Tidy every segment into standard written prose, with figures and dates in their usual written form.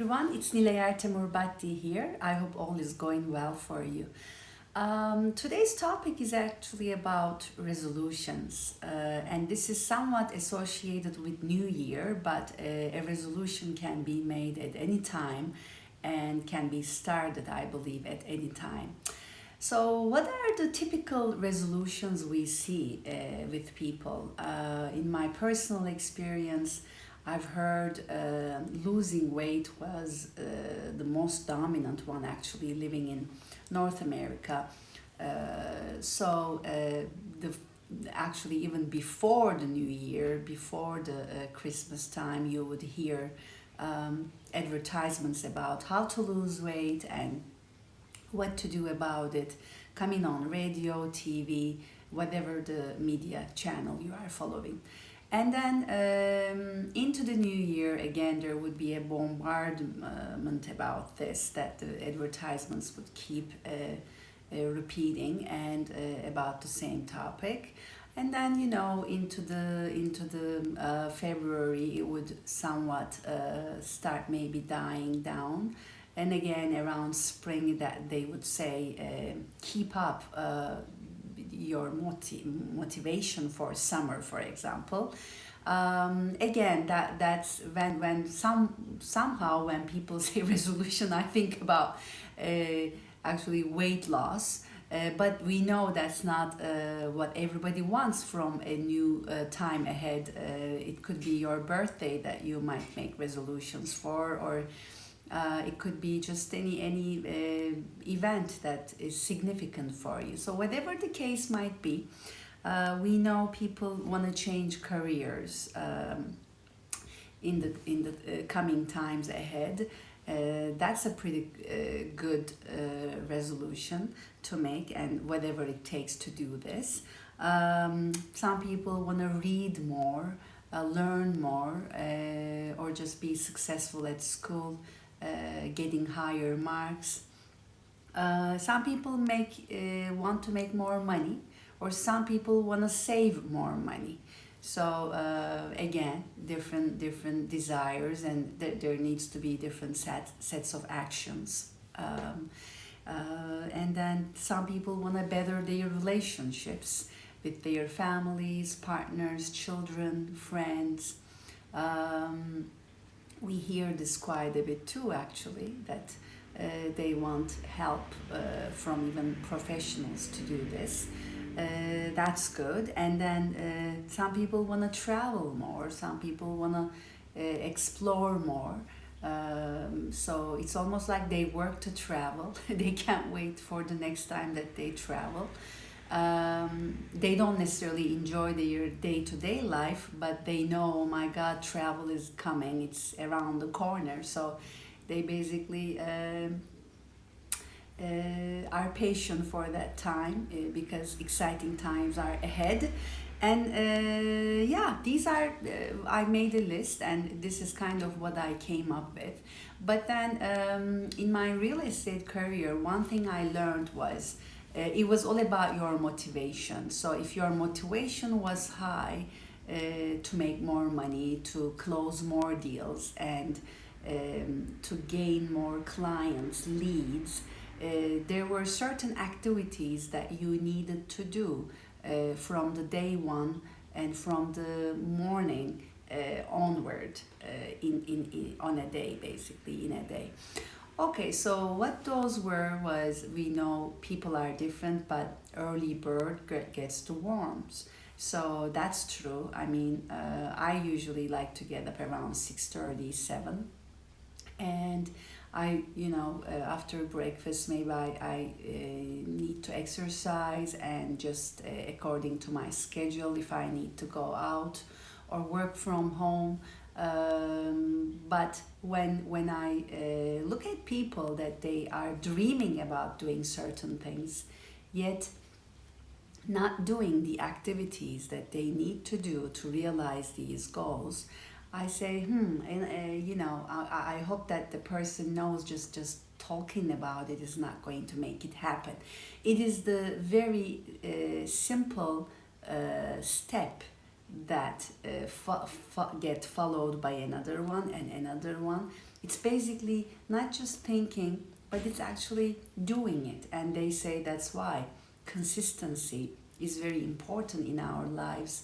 Everyone, it's Nilay Ertemurbatti here. I hope all is going well for you. Today's topic is actually about resolutions, and this is somewhat associated with New Year, but a resolution can be made at any time and can be started, I believe, at any time. So, what are the typical resolutions we see with people? In my personal experience, I've heard losing weight was the most dominant one, actually, living in North America. The actually even before the New Year, before the Christmas time, you would hear advertisements about how to lose weight and what to do about it, coming on radio, TV, whatever the media channel you are following. And then into the new year, again, there would be a bombardment about this, that the advertisements would keep repeating and about the same topic. And then, into the February, it would somewhat start maybe dying down. And again, around spring, that they would say, keep up your motivation for summer, for example. Again, that's when somehow when people say resolution, I think about actually weight loss. But we know that's not what everybody wants from a new time ahead. It could be your birthday that you might make resolutions for, or it could be just any event that is significant for you. So whatever the case might be, we know people want to change careers in the coming times ahead. That's a pretty good resolution to make, and whatever it takes to do this. Some people want to read more, learn more, or just be successful at school, getting higher marks. Some people want to make more money, or some people want to save more money. So again, different desires, and there needs to be different sets of actions. And then some people want to better their relationships with their families, partners, children, friends. We hear this quite a bit too, actually, that they want help from even professionals to do this. That's good. And then some people want to travel more, some people want to explore more. So it's almost like they work to travel. They can't wait for the next time that they travel. They don't necessarily enjoy their day-to-day life, but they know, oh my God, travel is coming, it's around the corner. So they basically are patient for that time because exciting times are ahead. And yeah, these are, I made a list, and this is kind of what I came up with. But then in my real estate career, one thing I learned was it was all about your motivation. So if your motivation was high to make more money, to close more deals, and to gain more clients, leads, there were certain activities that you needed to do from the day one and from the morning onward on a day, basically in a day. Okay, so what those were was, we know people are different, but early bird gets the worms. So that's true. I mean, I usually like to get up around 6:30, 7, and after breakfast, maybe I need to exercise, and just according to my schedule, if I need to go out or work from home. But when I look at people that they are dreaming about doing certain things, yet not doing the activities that they need to do to realize these goals, I say, and I hope that the person knows just talking about it is not going to make it happen. It is the very simple step that get followed by another one and another one, It's basically not just thinking, but it's actually doing it. And they say that's why consistency is very important in our lives.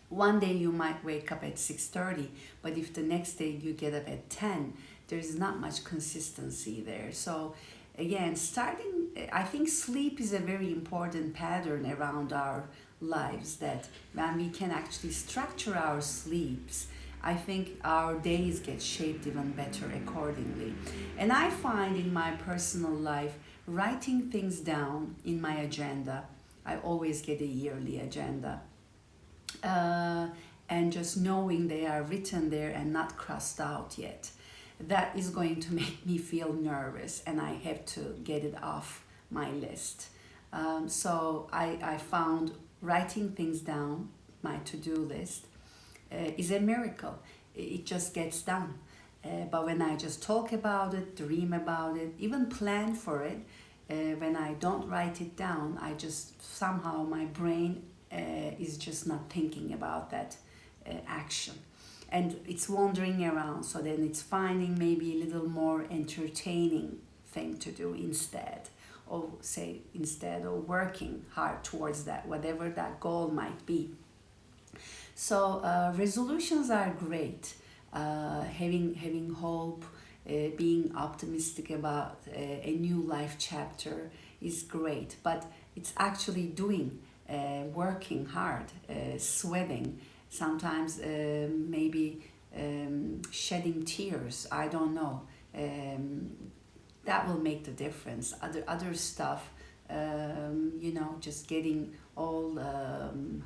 One day you might wake up at 6:30, but if the next day you get up at 10, there's not much consistency there. So again, starting, I think sleep is a very important pattern around our lives, that when we can actually structure our sleeps, I think our days get shaped even better accordingly. And I find in my personal life, writing things down in my agenda, I always get a yearly agenda, uh, and just knowing they are written there and not crossed out yet, that is going to make me feel nervous, and I have to get it off my list. So I found writing things down, my to-do list, is a miracle. It just gets done. But when I just talk about it, dream about it, even plan for it, when I don't write it down, I just somehow my brain is just not thinking about that action. And it's wandering around, so then it's finding maybe a little more entertaining thing to do instead, or say instead of working hard towards that, whatever that goal might be. So resolutions are great. Having hope, being optimistic about a new life chapter is great. But it's actually doing, working hard, sweating, sometimes maybe shedding tears. I don't know. That will make the difference. Other stuff, just getting all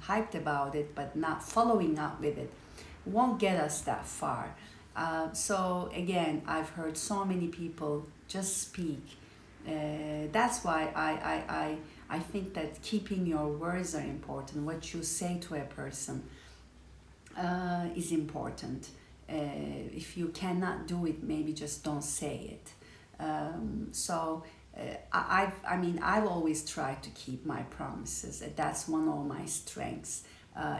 hyped about it, but not following up with it, won't get us that far. So again, I've heard so many people just speak. That's why I think that keeping your words are important. What you say to a person is important. If you cannot do it, maybe just don't say it. I've always tried to keep my promises. That's one of my strengths.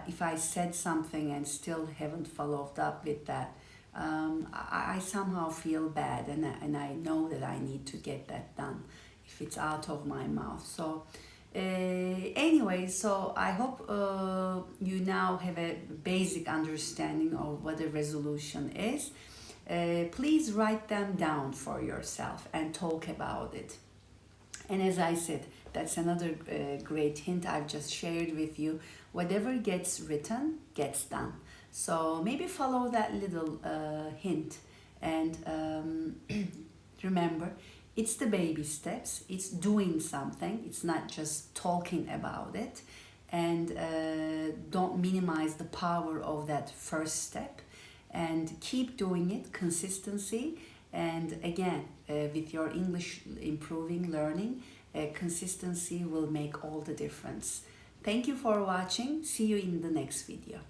If I said something and still haven't followed up with that, I somehow feel bad, and I know that I need to get that done if it's out of my mouth. So anyway, so I hope you now have a basic understanding of what a resolution is. Please write them down for yourself and talk about it. And as I said, that's another great hint I've just shared with you. Whatever gets written gets done. So maybe follow that little hint, and remember, it's the baby steps. It's doing something. It's not just talking about it. And don't minimize the power of that first step. And keep doing it, consistency. And again, with your English improving, learning, consistency will make all the difference. Thank you for watching. See you in the next video.